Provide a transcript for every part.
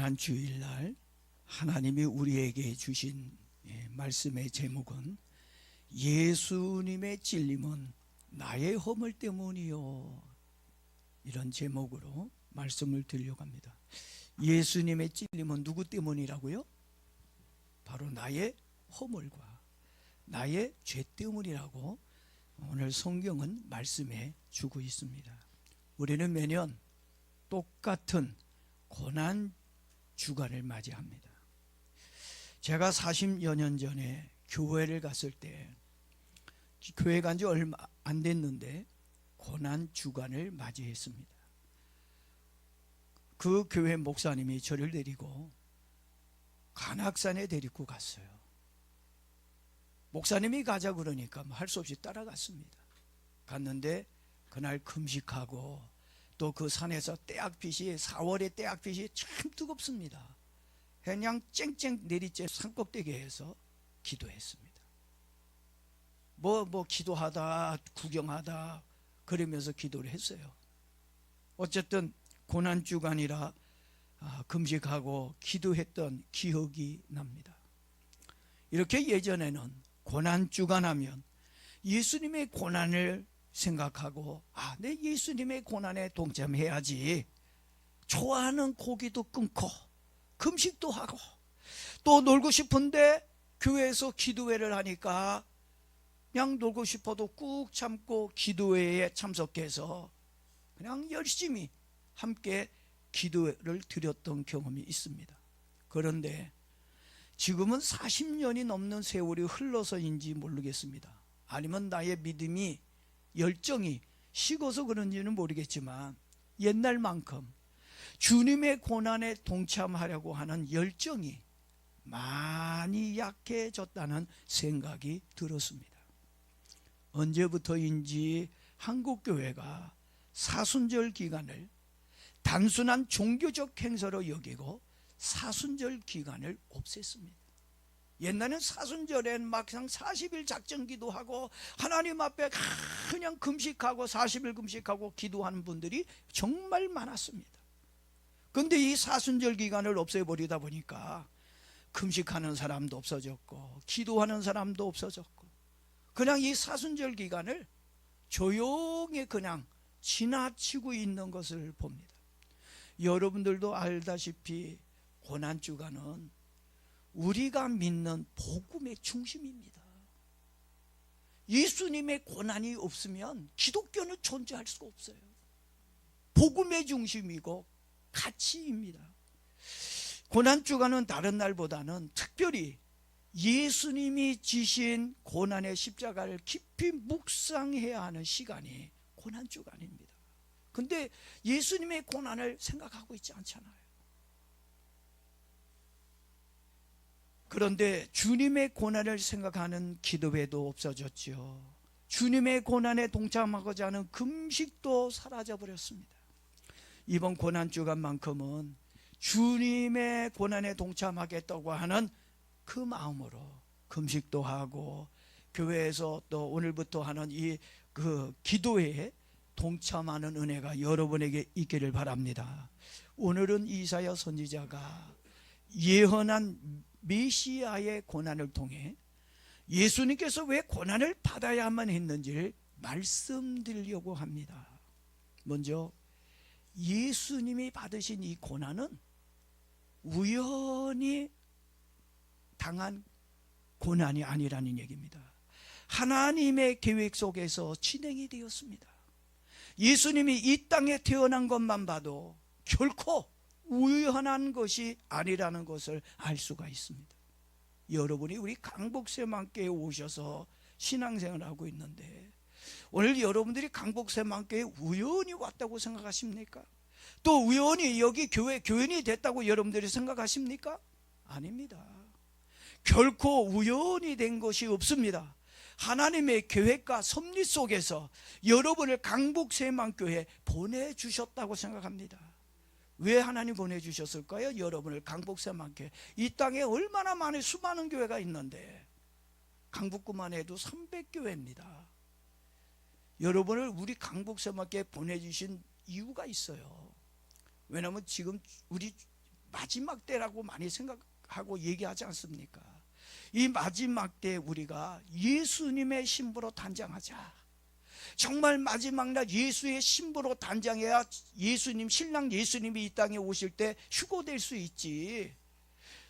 지난 주일날 하나님이 우리에게 주신 말씀의 제목은 예수님의 찔림은 나의 허물 때문이요, 이런 제목으로 말씀을 드리려고 합니다. 예수님의 찔림은 누구 때문이라고요? 바로 나의 허물과 나의 죄 때문이라고 오늘 성경은 말씀해 주고 있습니다. 우리는 매년 똑같은 고난 주간을 맞이합니다. 제가 40여 년 전에 교회를 갔을 때, 교회 간 지 얼마 안 됐는데 고난 주간을 맞이했습니다. 그 교회 목사님이 저를 데리고 관악산에 데리고 갔어요. 목사님이 가자 그러니까 할 수 없이 따라갔습니다. 갔는데 그날 금식하고 또 그 산에서 떼약빛이, 4월의 떼약빛이 참 뜨겁습니다. 그냥 쨍쨍 내리쬐 산꼭대기에서 기도했습니다. 뭐 기도하다 구경하다 그러면서 기도를 했어요. 어쨌든 고난주간이라 금식하고 기도했던 기억이 납니다. 이렇게 예전에는 고난주간 하면 예수님의 고난을 생각하고 내 예수님의 고난에 동참해야지, 좋아하는 고기도 끊고 금식도 하고 또 놀고 싶은데 교회에서 기도회를 하니까 그냥 놀고 싶어도 꾹 참고 기도회에 참석해서 그냥 열심히 함께 기도를 드렸던 경험이 있습니다. 그런데 지금은 40년이 넘는 세월이 흘러서인지 모르겠습니다. 아니면 나의 믿음이, 열정이 식어서 그런지는 모르겠지만 옛날만큼 주님의 고난에 동참하려고 하는 열정이 많이 약해졌다는 생각이 들었습니다. 언제부터인지 한국교회가 사순절 기간을 단순한 종교적 행사로 여기고 사순절 기간을 없앴습니다. 옛날에는 사순절엔 막상 40일 작정기도 하고 하나님 앞에 그냥 금식하고 40일 금식하고 기도하는 분들이 정말 많았습니다. 그런데 이 사순절 기간을 없애버리다 보니까 금식하는 사람도 없어졌고 기도하는 사람도 없어졌고 그냥 이 사순절 기간을 조용히 그냥 지나치고 있는 것을 봅니다. 여러분들도 알다시피 고난주간은 우리가 믿는 복음의 중심입니다. 예수님의 고난이 없으면 기독교는 존재할 수가 없어요. 복음의 중심이고 가치입니다. 고난주간은 다른 날보다는 특별히 예수님이 지신 고난의 십자가를 깊이 묵상해야 하는 시간이 고난주간입니다. 근데 예수님의 고난을 생각하고 있지 않잖아요. 그런데 주님의 고난을 생각하는 기도회도 없어졌죠. 주님의 고난에 동참하고자 하는 금식도 사라져 버렸습니다. 이번 고난주간만큼은 주님의 고난에 동참하겠다고 하는 그 마음으로 금식도 하고 교회에서 또 오늘부터 하는 이 기도회에 동참하는 은혜가 여러분에게 있기를 바랍니다. 오늘은 이사야 선지자가 예언한 메시아의 고난을 통해 예수님께서 왜 고난을 받아야만 했는지를 말씀드리려고 합니다. 먼저 예수님이 받으신 이 고난은 우연히 당한 고난이 아니라는 얘기입니다. 하나님의 계획 속에서 진행이 되었습니다. 예수님이 이 땅에 태어난 것만 봐도 결코 우연한 것이 아니라는 것을 알 수가 있습니다. 여러분이 우리 강복새만교회에 오셔서 신앙생활을 하고 있는데 오늘 여러분들이 강복새만교회에 우연히 왔다고 생각하십니까? 또 우연히 여기 교회 교인이 됐다고 여러분들이 생각하십니까? 아닙니다. 결코 우연히 된 것이 없습니다. 하나님의 계획과 섭리 속에서 여러분을 강복새만교회에 보내주셨다고 생각합니다. 왜 하나님 보내주셨을까요? 여러분을 강복새만교회, 이 땅에 얼마나 많은 수많은 교회가 있는데 강북구만 해도 300교회입니다. 여러분을 우리 강복새만교회에 보내주신 이유가 있어요. 왜냐하면 지금 우리 마지막 때라고 많이 생각하고 얘기하지 않습니까? 이 마지막 때 우리가 예수님의 신부로 단장하자. 정말 마지막 날 예수의 신부로 단장해야 예수님, 신랑 예수님이 이 땅에 오실 때 휴고될 수 있지.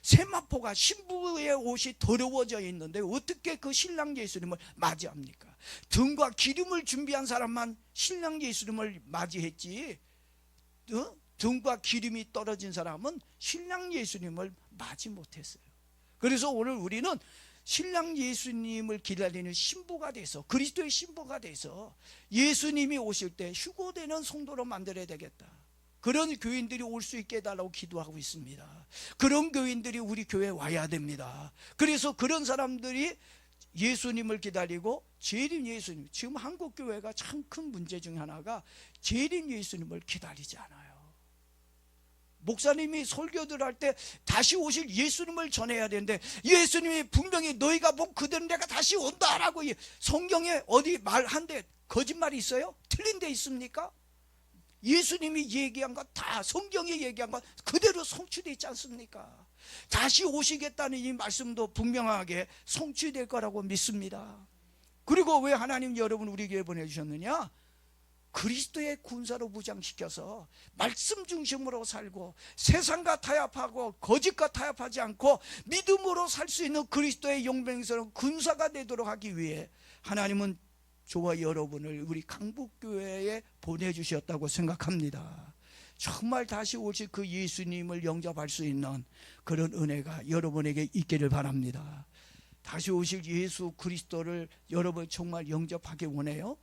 세마포가 신부의 옷이 더러워져 있는데 어떻게 그 신랑 예수님을 맞이합니까? 등과 기름을 준비한 사람만 신랑 예수님을 맞이했지, 등과 기름이 떨어진 사람은 신랑 예수님을 맞이 못했어요. 그래서 오늘 우리는 신랑 예수님을 기다리는 신부가 돼서, 그리스도의 신부가 돼서 예수님이 오실 때 휴고되는 성도로 만들어야 되겠다. 그런 교인들이 올 수 있게 해달라고 기도하고 있습니다. 그런 교인들이 우리 교회에 와야 됩니다. 그래서 그런 사람들이 예수님을 기다리고 재림 예수님, 지금 한국 교회가 참 큰 문제 중에 하나가 재림 예수님을 기다리지 않아요. 목사님이 설교들 할 때 다시 오실 예수님을 전해야 되는데, 예수님이 분명히 너희가 본 그대로 내가 다시 온다라고 성경에 어디 말한데 거짓말이 있어요? 틀린 데 있습니까? 예수님이 얘기한 것 다, 성경이 얘기한 것 그대로 성취되어 있지 않습니까? 다시 오시겠다는 이 말씀도 분명하게 성취될 거라고 믿습니다. 그리고 왜 하나님 여러분 우리 교회 보내주셨느냐? 그리스도의 군사로 무장시켜서 말씀 중심으로 살고 세상과 타협하고 거짓과 타협하지 않고 믿음으로 살 수 있는 그리스도의 용맹스러운 군사가 되도록 하기 위해 하나님은 저와 여러분을 우리 강북교회에 보내주셨다고 생각합니다. 정말 다시 오실 그 예수님을 영접할 수 있는 그런 은혜가 여러분에게 있기를 바랍니다. 다시 오실 예수 그리스도를 여러분 정말 영접하기 원해요?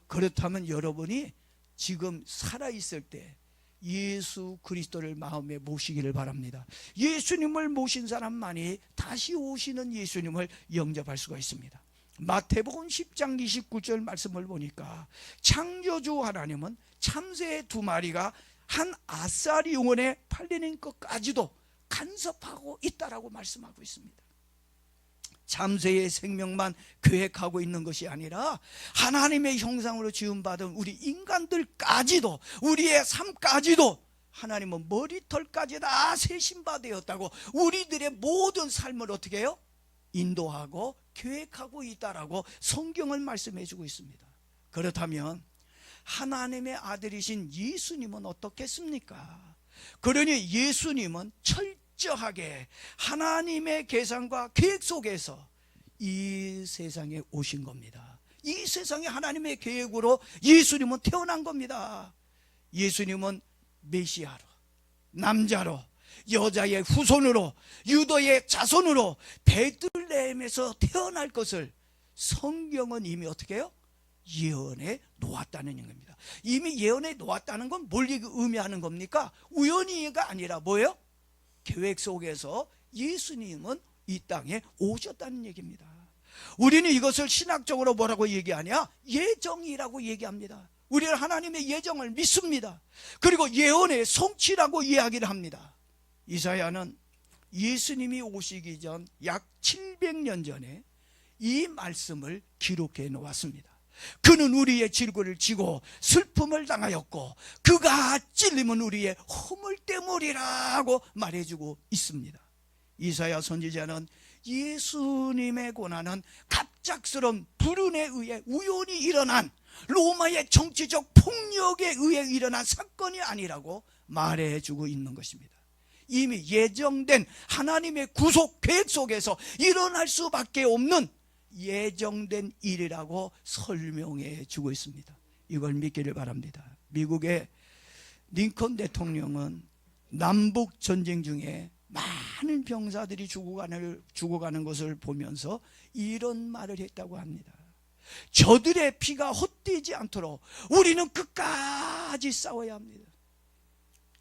그렇다면 여러분이 지금 살아있을 때 예수 그리스도를 마음에 모시기를 바랍니다. 예수님을 모신 사람만이 다시 오시는 예수님을 영접할 수가 있습니다. 마태복음 10장 29절 말씀을 보니까 창조주 하나님은 참새 2마리가 한 아싸리 용원에 팔리는 것까지도 간섭하고 있다라고 말씀하고 있습니다. 참새의 생명만 계획하고 있는 것이 아니라 하나님의 형상으로 지음받은 우리 인간들까지도, 우리의 삶까지도 하나님은 머리털까지 다 세신바되었다고 우리들의 모든 삶을 어떻게 해요? 인도하고 계획하고 있다라고 성경을 말씀해 주고 있습니다. 그렇다면 하나님의 아들이신 예수님은 어떻겠습니까? 그러니 예수님은 철저하게 하나님의 계산과 계획 속에서 이 세상에 오신 겁니다. 이 세상에 하나님의 계획으로 예수님은 태어난 겁니다. 예수님은 메시아로, 남자로, 여자의 후손으로, 유다의 자손으로 베들레헴에서 태어날 것을 성경은 이미 어떻게 해요? 예언해 놓았다는 겁니다. 이미 예언해 놓았다는 건 뭘 의미하는 겁니까? 우연히가 아니라 뭐예요? 계획 속에서 예수님은 이 땅에 오셨다는 얘기입니다. 우리는 이것을 신학적으로 뭐라고 얘기하냐? 예정이라고 얘기합니다. 우리는 하나님의 예정을 믿습니다. 그리고 예언의 성취라고 이야기를 합니다. 이사야는 예수님이 오시기 전 약 700년 전에 이 말씀을 기록해 놓았습니다. 그는 우리의 질고를 지고 슬픔을 당하였고 그가 찔림은 우리의 허물때물이라고 말해주고 있습니다. 이사야 선지자는 예수님의 고난은 갑작스러운 불운에 의해 우연히 일어난 로마의 정치적 폭력에 의해 일어난 사건이 아니라고 말해주고 있는 것입니다. 이미 예정된 하나님의 구속 계획 속에서 일어날 수밖에 없는 예정된 일이라고 설명해 주고 있습니다. 이걸 믿기를 바랍니다. 미국의 링컨 대통령은 남북 전쟁 중에 많은 병사들이 죽어가는 것을 보면서 이런 말을 했다고 합니다. 저들의 피가 헛되지 않도록 우리는 끝까지 싸워야 합니다.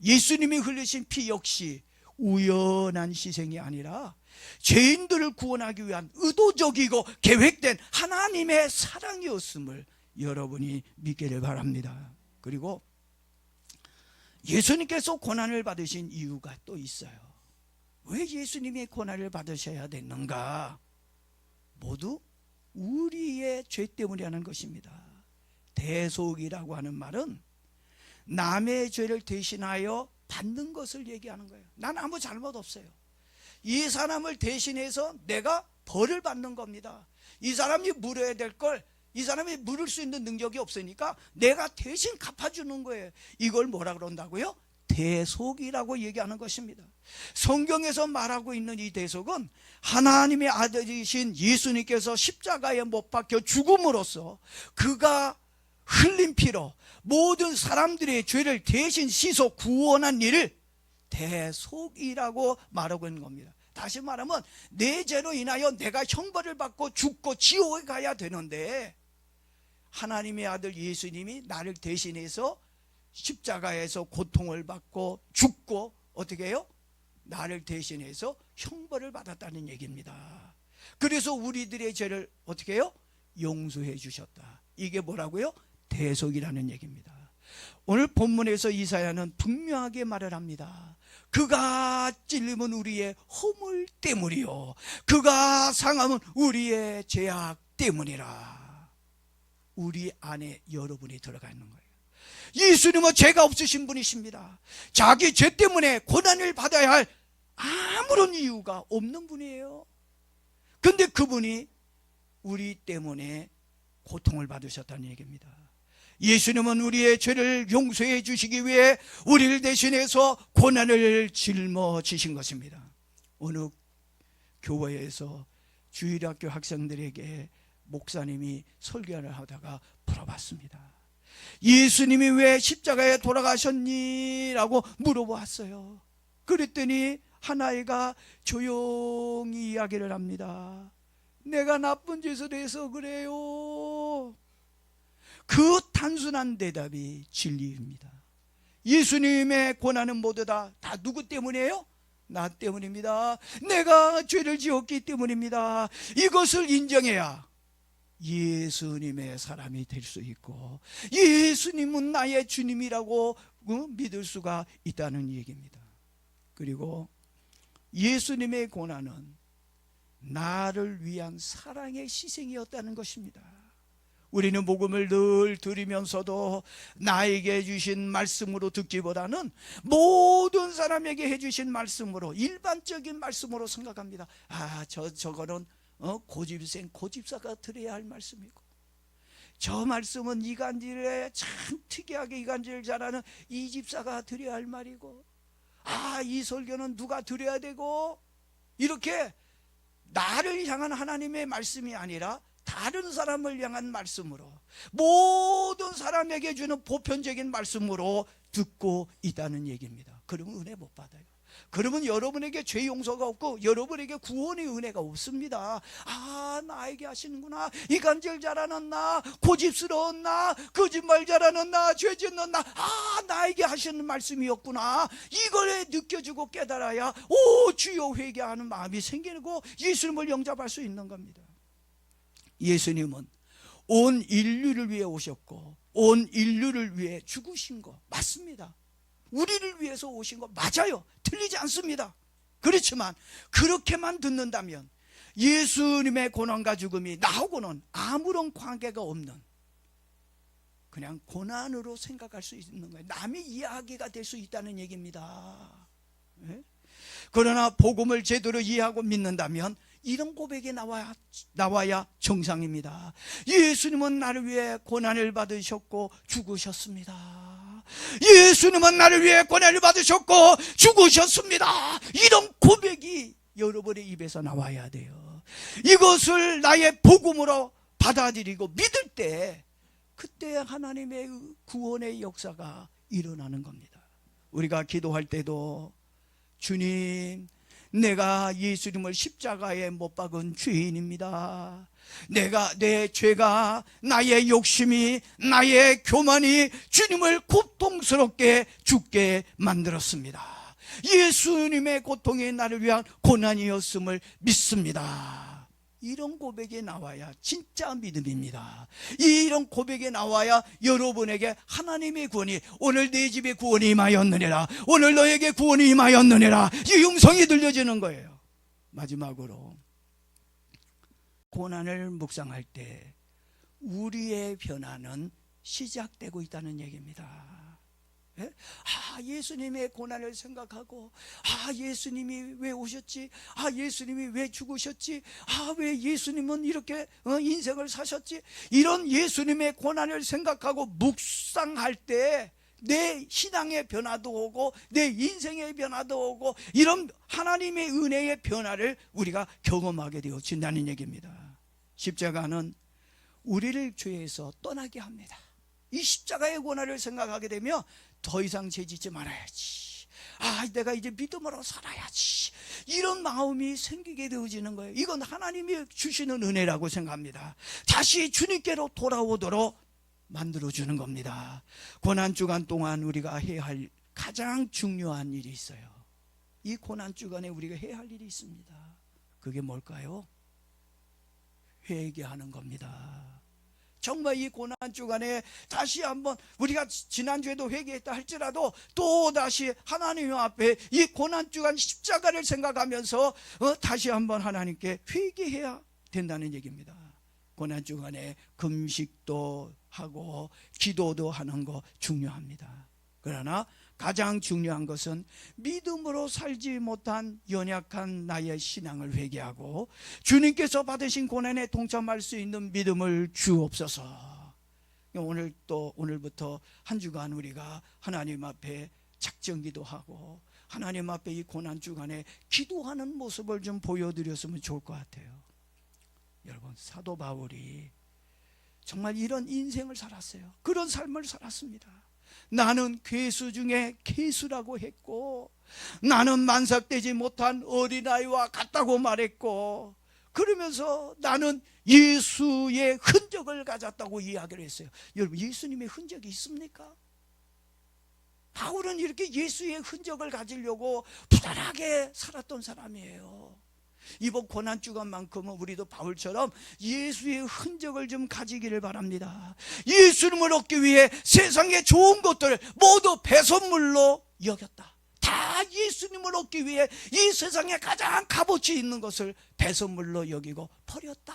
예수님이 흘리신 피 역시 우연한 희생이 아니라 죄인들을 구원하기 위한 의도적이고 계획된 하나님의 사랑이었음을 여러분이 믿기를 바랍니다. 그리고 예수님께서 고난을 받으신 이유가 또 있어요. 왜 예수님이 고난을 받으셔야 됐는가? 모두 우리의 죄 때문이라는 것입니다. 대속이라고 하는 말은 남의 죄를 대신하여 받는 것을 얘기하는 거예요. 난 아무 잘못 없어요. 이 사람을 대신해서 내가 벌을 받는 겁니다. 이 사람이 물어야 될 걸 이 사람이 물을 수 있는 능력이 없으니까 내가 대신 갚아주는 거예요. 이걸 뭐라 그런다고요? 대속이라고 얘기하는 것입니다. 성경에서 말하고 있는 이 대속은 하나님의 아들이신 예수님께서 십자가에 못 박혀 죽음으로써 그가 흘린 피로 모든 사람들의 죄를 대신 씻어 구원한 일을 대속이라고 말하고 있는 겁니다. 다시 말하면 내 죄로 인하여 내가 형벌을 받고 죽고 지옥에 가야 되는데 하나님의 아들 예수님이 나를 대신해서 십자가에서 고통을 받고 죽고 어떻게 해요? 나를 대신해서 형벌을 받았다는 얘기입니다. 그래서 우리들의 죄를 어떻게 해요? 용서해 주셨다. 이게 뭐라고요? 대속이라는 얘기입니다. 오늘 본문에서 이사야는 분명하게 말을 합니다. 그가 찔림은 우리의 허물 때문이요 그가 상함은 우리의 죄악 때문이라. 우리 안에 여러분이 들어가 있는 거예요. 예수님은 죄가 없으신 분이십니다. 자기 죄 때문에 고난을 받아야 할 아무런 이유가 없는 분이에요. 근데 그분이 우리 때문에 고통을 받으셨다는 얘기입니다. 예수님은 우리의 죄를 용서해 주시기 위해 우리를 대신해서 고난을 짊어지신 것입니다. 어느 교회에서 주일학교 학생들에게 목사님이 설교를 하다가 물어봤습니다. 예수님이 왜 십자가에 돌아가셨니? 라고 물어보았어요. 그랬더니 한 아이가 조용히 이야기를 합니다. 내가 나쁜 짓을 해서 그래요. 그 단순한 대답이 진리입니다. 예수님의 고난은 모두 다 누구 때문이에요? 나 때문입니다. 내가 죄를 지었기 때문입니다. 이것을 인정해야 예수님의 사람이 될 수 있고 예수님은 나의 주님이라고 믿을 수가 있다는 얘기입니다. 그리고 예수님의 고난은 나를 위한 사랑의 희생이었다는 것입니다. 우리는 복음을 늘 들으면서도 나에게 주신 말씀으로 듣기보다는 모든 사람에게 해주신 말씀으로 일반적인 말씀으로 생각합니다. 저거는 고집생 고집사가 들어야 할 말씀이고 저 말씀은 이간질에 참 특이하게 이간질 잘하는 이 집사가 드려야 할 말이고 이 설교는 누가 드려야 되고 이렇게 나를 향한 하나님의 말씀이 아니라 다른 사람을 향한 말씀으로 모든 사람에게 주는 보편적인 말씀으로 듣고 있다는 얘기입니다. 그러면 은혜 못 받아요. 그러면 여러분에게 죄 용서가 없고 여러분에게 구원의 은혜가 없습니다. 나에게 하시는구나. 이간질 잘하는 나, 고집스러운 나, 거짓말 잘하는 나, 죄 짓는 나, 나에게 하시는 말씀이었구나. 이걸 느껴지고 깨달아야 주여 회개하는 마음이 생기고 예수님을 영접할 수 있는 겁니다. 예수님은 온 인류를 위해 오셨고 온 인류를 위해 죽으신 거 맞습니다. 우리를 위해서 오신 거 맞아요. 틀리지 않습니다. 그렇지만 그렇게만 듣는다면 예수님의 고난과 죽음이 나하고는 아무런 관계가 없는 그냥 고난으로 생각할 수 있는 거예요. 남의 이야기가 될 수 있다는 얘기입니다. 그러나 복음을 제대로 이해하고 믿는다면 이런 고백이 나와야 정상입니다. 예수님은 나를 위해 고난을 받으셨고 죽으셨습니다. 예수님은 나를 위해 고난을 받으셨고 죽으셨습니다. 이런 고백이 여러분의 입에서 나와야 돼요. 이것을 나의 복음으로 받아들이고 믿을 때 그때 하나님의 구원의 역사가 일어나는 겁니다. 우리가 기도할 때도 주님, 내가 예수님을 십자가에 못 박은 죄인입니다. 내 죄가, 나의 욕심이, 나의 교만이 주님을 고통스럽게 죽게 만들었습니다. 예수님의 고통이 나를 위한 고난이었음을 믿습니다. 이런 고백이 나와야 진짜 믿음입니다. 이런 고백이 나와야 여러분에게 하나님의 구원이, 오늘 내 집에 구원이 임하였느니라, 오늘 너에게 구원이 임하였느니라, 이 음성이 들려지는 거예요. 마지막으로 고난을 묵상할 때 우리의 변화는 시작되고 있다는 얘기입니다. 예? 예수님의 고난을 생각하고, 예수님이 왜 오셨지? 예수님이 왜 죽으셨지? 왜 예수님은 이렇게 인생을 사셨지? 이런 예수님의 고난을 생각하고 묵상할 때 내 신앙의 변화도 오고 내 인생의 변화도 오고, 이런 하나님의 은혜의 변화를 우리가 경험하게 되어진다는 얘기입니다. 십자가는 우리를 죄에서 떠나게 합니다. 이 십자가의 고난을 생각하게 되면 더 이상 죄짓지 말아야지, 내가 이제 믿음으로 살아야지, 이런 마음이 생기게 되어지는 거예요. 이건 하나님이 주시는 은혜라고 생각합니다. 다시 주님께로 돌아오도록 만들어주는 겁니다. 고난주간 동안 우리가 해야 할 가장 중요한 일이 있어요. 이 고난주간에 우리가 해야 할 일이 있습니다. 그게 뭘까요? 회개하는 겁니다. 정말 이 고난주간에 다시 한번, 우리가 지난주에도 회개했다 할지라도 또 다시 하나님 앞에 이 고난주간 십자가를 생각하면서 다시 한번 하나님께 회개해야 된다는 얘기입니다. 고난주간에 금식도 하고 기도도 하는 거 중요합니다. 그러나 가장 중요한 것은 믿음으로 살지 못한 연약한 나의 신앙을 회개하고 주님께서 받으신 고난에 동참할 수 있는 믿음을 주옵소서. 오늘부터 한 주간 우리가 하나님 앞에 작정기도 하고 하나님 앞에 이 고난주간에 기도하는 모습을 좀 보여드렸으면 좋을 것 같아요. 여러분, 사도 바울이 정말 이런 인생을 살았어요. 그런 삶을 살았습니다. 나는 괴수 중에 괴수라고 했고, 나는 만삭되지 못한 어린아이와 같다고 말했고, 그러면서 나는 예수의 흔적을 가졌다고 이야기를 했어요. 여러분, 예수님의 흔적이 있습니까? 바울은 이렇게 예수의 흔적을 가지려고 부단하게 살았던 사람이에요. 이번 고난주간만큼은 우리도 바울처럼 예수의 흔적을 좀 가지기를 바랍니다. 예수님을 얻기 위해 세상의 좋은 것들 모두 배선물로 여겼다. 다 예수님을 얻기 위해 이 세상에 가장 값어치 있는 것을 배선물로 여기고 버렸다.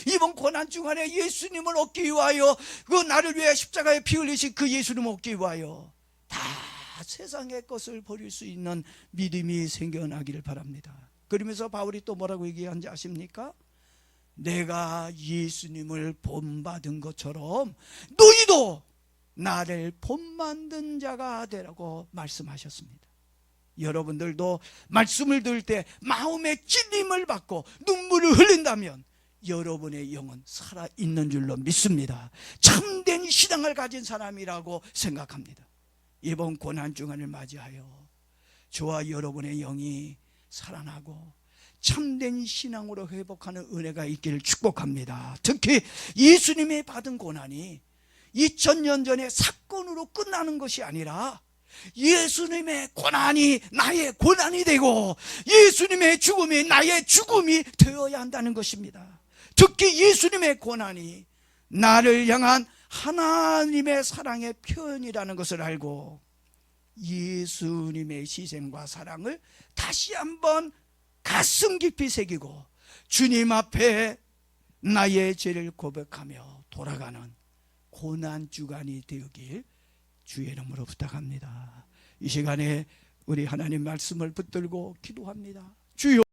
이번 고난주간에 예수님을 얻기 위하여, 그 나를 위해 십자가에 피 흘리신 그 예수님을 얻기 위하여 다 세상의 것을 버릴 수 있는 믿음이 생겨나기를 바랍니다. 그러면서 바울이 또 뭐라고 얘기하는지 아십니까? 내가 예수님을 본받은 것처럼 너희도 나를 본받는 자가 되라고 말씀하셨습니다. 여러분들도 말씀을 들을 때 마음의 찔림을 받고 눈물을 흘린다면 여러분의 영은 살아있는 줄로 믿습니다. 참된 신앙을 가진 사람이라고 생각합니다. 이번 고난주간을 맞이하여 저와 여러분의 영이 살아나고 참된 신앙으로 회복하는 은혜가 있기를 축복합니다. 특히 예수님이 받은 고난이 2000년 전의 사건으로 끝나는 것이 아니라 예수님의 고난이 나의 고난이 되고 예수님의 죽음이 나의 죽음이 되어야 한다는 것입니다. 특히 예수님의 고난이 나를 향한 하나님의 사랑의 표현이라는 것을 알고 예수님의 희생과 사랑을 다시 한번 가슴 깊이 새기고 주님 앞에 나의 죄를 고백하며 돌아가는 고난주간이 되길 주의 이름으로 부탁합니다. 이 시간에 우리 하나님 말씀을 붙들고 기도합니다. 주여,